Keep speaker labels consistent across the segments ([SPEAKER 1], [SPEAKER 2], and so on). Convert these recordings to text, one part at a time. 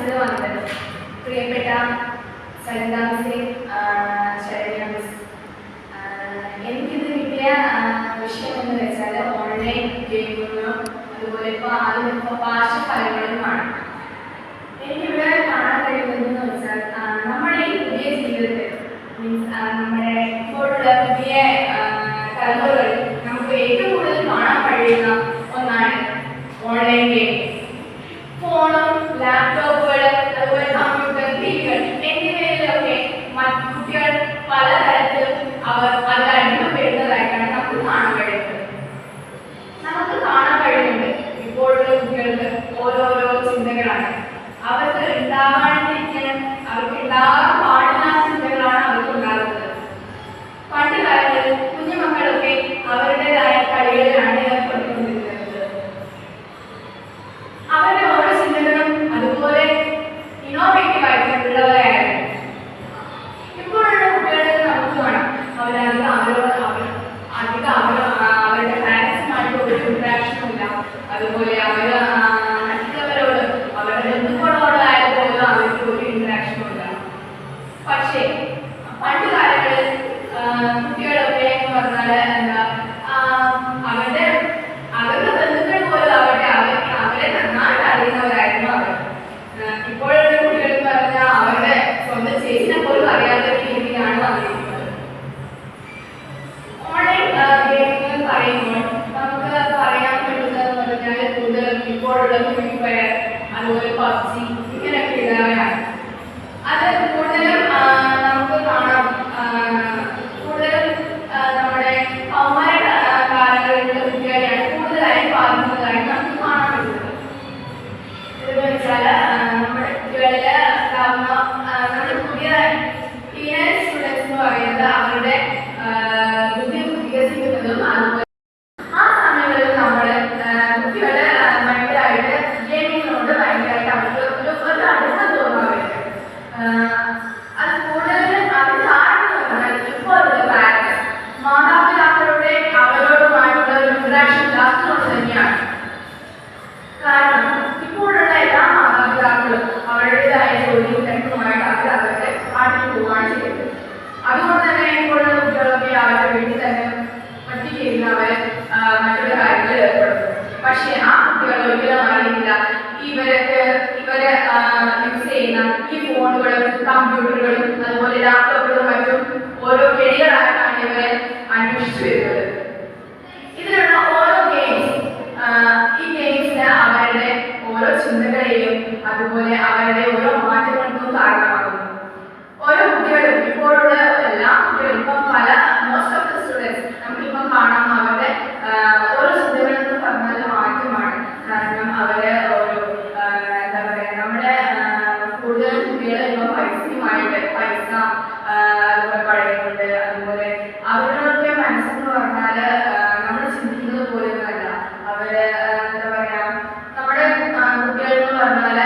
[SPEAKER 1] മിസ്സിന് വന്നത്. പ്രിയപ്പെട്ട സരിത മിസ്, ശരണ്യ മിസ്, എനിക്കിത് കിട്ടിയ വിഷയം എന്ന് വെച്ചാൽ ഓൺലൈൻ ഗെയിമുകളും അതുപോലെ ഇപ്പോൾ പാർശ്വഫലങ്ങളുമാണ്. എനിക്കിവിടെ കാണാൻ കഴിയുന്നതെന്ന് വെച്ചാൽ നമ്മുടെ ഈ പുതിയ ജീവിതത്തിൽ മീൻസ് നമ്മുടെ ഇപ്പോഴുള്ള പുതിയ തലമുറകളിൽ നമുക്ക് ഏറ്റവും കൂടുതൽ കാണാൻ കഴിയുന്ന ഒന്നാണ് ഓൺലൈൻ ഗെയിം. ഫോണും ലാപ്ടോപ്പുകൾ അതുപോലെ കമ്പ്യൂട്ടർ, ടിവികൾ എന്നിവയിലൊക്കെ കുട്ടികൾ പലതരത്തിലും അവർ അതിൽ അടിമപ്പെടുന്നതായിട്ടാണ് നമുക്ക് കാണാൻ കഴിയുന്നത്. നമുക്ക് കാണാൻ കഴിയുന്നുണ്ട് ഇപ്പോഴുള്ള കുട്ടികൾക്ക് ഓരോരോ ചിന്തകളാണ് അവർക്ക് ഉണ്ടാവാണ്ടിരിക്കാൻ, അവർക്ക് ഉണ്ടാകാൻ പാടില്ലാത്ത ചിന്തകളാണ് അവർക്ക് ഉണ്ടാകുന്നത്. പണ്ട് കാലങ്ങളിൽ കുഞ്ഞുമക്കളൊക്കെ അവരുടേതായ കളികളിലാണ് ഏർപ്പെട്ടുകൊണ്ടിരുന്നത്. അവരുടെ ഓരോ ചിന്തകളും അതുപോലെ ഇന്നോവേറ്റീവ് ആയിട്ടുള്ളവരായിരുന്നു. ഇപ്പോഴുള്ള കുട്ടികളിൽ നമുക്ക് കാണാം അവരുടെ പാരൻസുമായിട്ട് ഒരു ഇന്ററാക്ഷനും ഇല്ല. അതുപോലെ അവർ മറ്റുള്ളവരോട് അവരുടെ ബന്ധുക്കളോടായാലും അവർക്ക് ഒരു ഇന്ററാക്ഷനും ഇല്ല. പക്ഷേ പണ്ട് കാലങ്ങളിൽ കുട്ടികളൊക്കെ എന്ന് പറഞ്ഞാൽ എന്താ അവരുടെ ബന്ധുക്കൾ പോലും അവരെ നന്നായിട്ട് അറിയുന്നവരായിരുന്നു അവർ. ഇപ്പോഴുള്ള കുട്ടികൾ എന്ന് പറഞ്ഞാൽ അവരുടെ സ്വന്തം ചേച്ചിനെ പോലും അറിയാത്ത രീതിയിലാണ് വന്നിരിക്കുന്നത്. ഓൺലൈൻ ഗെയിമുകൾ പറയുമ്പോൾ നമുക്ക് പറയാൻ പറ്റുന്നതെന്ന് പറഞ്ഞാൽ കൂടുതലും ഇപ്പോഴുള്ള ഫ്രീ ഫയർ അതുപോലെ പബ്ജി ഇങ്ങനെയൊക്കെ ഉള്ളവരാണ്. അത് കൂടുതലും നമുക്ക് കാണാം കൂടുതലും നമ്മുടെ കൗമാര കാലങ്ങളിലുള്ള കുട്ടികളെയാണ് കൂടുതലായി ബാധിക്കുന്നതായി നമുക്ക് കാണാൻ പറ്റുന്നത്. ഇതെന്ന് വെച്ചാൽ നമ്മുടെ കുട്ടികളിൽ ഉണ്ടാകുന്ന നമ്മുടെ പുതിയ ടീനേജ് സ്റ്റുഡൻസ് എന്ന് പറയുന്നത് അവരുടെ ബുദ്ധി വികസിക്കുന്നതും അതുപോലെ ആ സമയങ്ങളിൽ നമ്മൾ കുട്ടികളെ ഭയങ്കരമായിട്ട് ഗെയിമിങ്ങിനോട് ഭയങ്കരമായിട്ട് അവർക്ക് ഒരു അടുപ്പം തോന്നാറുണ്ട്. അത് കൂടുതലും അത് കാരണം പറഞ്ഞാൽ ഇപ്പോഴുള്ള പാരൻസ് മാതാപിതാക്കളുടെ അവരോടുമായിട്ടുള്ള ഒരു ഇന്ററാക്ഷൻ ഇല്ലാത്തതുകൊണ്ട് തന്നെയാണ്. കാരണം ഇപ്പോഴുള്ള എല്ലാ മാതാപിതാക്കളും അവരുടേതായ ജോലിയും തിരക്കുമായിട്ട് അവരുടെ പാട്ടിൽ പോവുകയാണ് ചെയ്യുന്നത്. അതുകൊണ്ട് തന്നെ ഇപ്പോഴുള്ള കുട്ടികളൊക്കെ അവരുടെ വീട്ടിൽ തന്നെ ഒറ്റയ്ക്കിരുന്ന് അവർ മറ്റുള്ള കാര്യങ്ങളിൽ ഏർപ്പെടുന്നു. പക്ഷേ ആ കുട്ടികൾ ഒരിക്കലും അറിയില്ല ഇവരെ യൂസ് ചെയ്യുന്ന ഈ ഫോണുകളും കമ്പ്യൂട്ടറുകളും അതുപോലെ ലാപ്ടോപ്പുകളും മറ്റും ഓരോ കെണികളായിട്ടാണ് ഇവരെ അന്വേഷിച്ചു വരുന്നത്. ഇതിലുള്ള ഓരോ ഗെയിംസ് ഈ ഗെയിംസിന് അവരുടെ ഓരോ ചിന്തകളെയും അതുപോലെ അവരുടെ ഓരോ മാറ്റങ്ങൾക്കും കാരണമാകുന്നു. ഓരോ കുട്ടികളും ഇപ്പോഴുള്ള എല്ലാ കുട്ടികളും ഇപ്പം മോസ്റ്റ് ഓഫ് ദ സ്റ്റുഡൻസ് നമുക്കിപ്പം കാണാം അവരുടെ ഓരോ ചിന്തകളെന്ന് പറഞ്ഞാൽ മാറ്റമാണ്. കാരണം അവര് ഓരോ എന്താ പറയുക നമ്മുടെ കൂടുതൽ കുട്ടികൾ ഇപ്പം പൈസ അതുപോലെ പഴയമുണ്ട്. അതുപോലെ അവരുടെ മനസ്സെന്ന് പറഞ്ഞാൽ നമ്മൾ ചിന്തിക്കുന്നത് പോലെയൊന്നുമല്ല. അവര് എന്താ പറയാ നമ്മുടെ കുട്ടികൾ എന്ന് പറഞ്ഞാൽ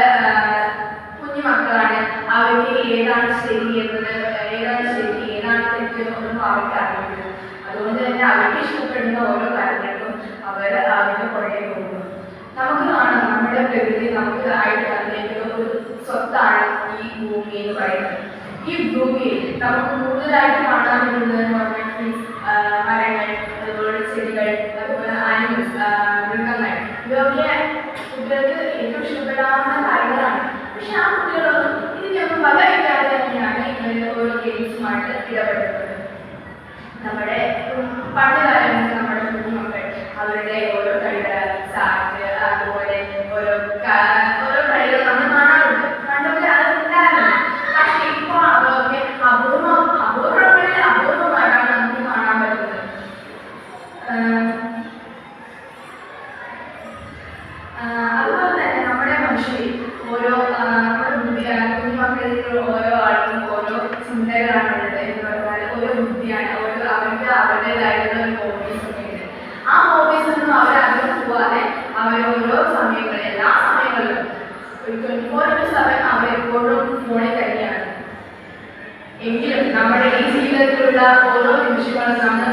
[SPEAKER 1] കുഞ്ഞു മക്കളാണ്. അവർക്ക് ഏതാണ് ശരി ഏതാണ് തെറ്റ് എന്നൊന്നും അവർക്ക് അറിയില്ല. അതുകൊണ്ട് തന്നെ അവർക്ക് ഇഷ്ടപ്പെടുന്ന ഓരോ കാര്യങ്ങൾക്കും അവർ അതിൻ്റെ പുറകെ പോകുന്നു. നമുക്ക് കാണാം നമ്മുടെ പ്രകൃതി നമുക്ക് ആയിട്ട് തന്നേക്കുന്ന ഒരു സ്വത്താണ് ഈ ഭൂമി എന്ന് പറയുന്നത്. ഈ ഭൂമിയിൽ നമുക്ക് കൂടുതലായിട്ട് കാണാൻ പറ്റുന്നതെന്ന് പറഞ്ഞാൽ മരങ്ങൾ, അതുപോലെ ചെടികൾ, അതുപോലെ ആനിമൽസ്, മൃഗങ്ങൾ, ഇതൊക്കെ കുട്ടികൾക്ക് ഏറ്റവും ഇഷ്ടപ്പെടാവുന്ന കാര്യങ്ങളാണ്. പക്ഷെ ആ കുട്ടികളൊന്നും ഇതിനൊന്നും വകവയ്ക്കാതെ തന്നെയാണ് ഇങ്ങനെ ഓരോ ഗെയിംസുമായിട്ട് ഇടപെടുന്നത്. നമ്മുടെ പണ്ട് കാലങ്ങളിൽ നമ്മുടെ കുഞ്ഞുമക്കൾ അവരുടെ ഓരോ കളികൾ, സാറ്റ്, അതുപോലെ ഓരോ കളികൾ നമ്മൾ കാണാറുണ്ട്. പണ്ടൊക്കെ അത് ഉണ്ടായിരുന്നു. പക്ഷെ ഇപ്പോൾ അതൊക്കെ അപൂർവമായിട്ടാണ് നമുക്ക് കാണാൻ പറ്റുന്നത്. അതുപോലെ തന്നെ നമ്മുടെ മനുഷ്യരിൽ ഓരോ കുഞ്ഞുമക്കളിൽ ഓരോ ആൾക്കും ഓരോ ചിന്തകളാണുള്ളത് എന്ന് പറഞ്ഞാൽ ഓരോ ബുദ്ധിയാണ്. അവർക്ക് അവരുടേതായിട്ടുള്ള ഒരു ഹോബീസ് ഒക്കെ ഉണ്ട്. ആ ഹോബീസൊന്നും അവരങ്ങനെ പോവാതെ അവരോരോ സമയങ്ങളിൽ എല്ലാ സമയങ്ങളിലും 24/7 അവരെപ്പോഴും ഫോണിൽ തന്നെയാണ്. എങ്കിലും നമ്മുടെ ഈ ജീവിതത്തിലുള്ള ഓരോ നിമിഷങ്ങളും നമ്മൾ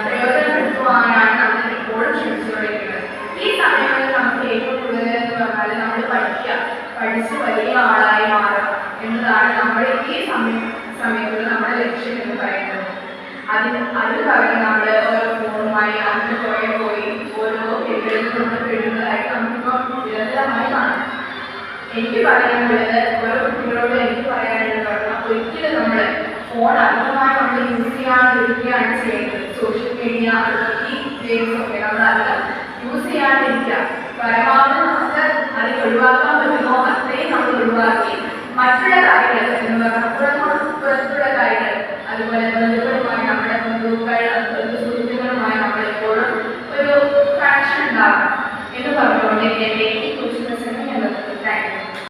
[SPEAKER 1] പ്രയോജനപ്പെടുത്തുവാനാണ് നമ്മൾ എപ്പോഴും ശ്രമിച്ചുകൊണ്ടിരിക്കുന്നത്. ഈ സമയങ്ങളിൽ നമുക്ക് ഏറ്റവും കൂടുതൽ എന്ന് പറഞ്ഞാൽ നമ്മൾ പഠിച്ച് വലിയ ആളായി മാറുക എന്നതാണ് നമ്മുടെ ഈ സമയത്തുള്ള നമ്മുടെ ലക്ഷ്യം എന്ന് പറയുന്നത്. അത് പകരം നമ്മൾ ഓരോ ഫോണുമായി അതിന് പുറകെ പോയി ഓരോ തെറ്റുകളിൽ നമ്മൾ പെടുന്നതായിട്ട് നമുക്കിപ്പോൾ നിരന്തരമായി കാണാം. എനിക്ക് പറയാനുള്ളത് ഓരോ കുട്ടികളോട് എനിക്ക് പറയാനുള്ളത് പറഞ്ഞാൽ ഒരിക്കലും നമ്മൾ ഫോൺ അധികമായി നമ്മൾ യൂസ് ചെയ്യാണ്ടിരിക്കുകയാണ് ചെയ്യുന്നത്. സോഷ്യൽ മീഡിയ ഈ ഗെയിംസ് ഒക്കെ നമ്മൾ അധികം യൂസ് ചെയ്യാണ്ടിരിക്കുക. പരമാവധി നമുക്ക് അത് ഒഴിവാക്കാൻ പറ്റുമോ അത്രയും നമ്മൾ ഒഴിവാക്കി മറ്റുള്ള കാര്യങ്ങൾ എന്ന് പറഞ്ഞാൽ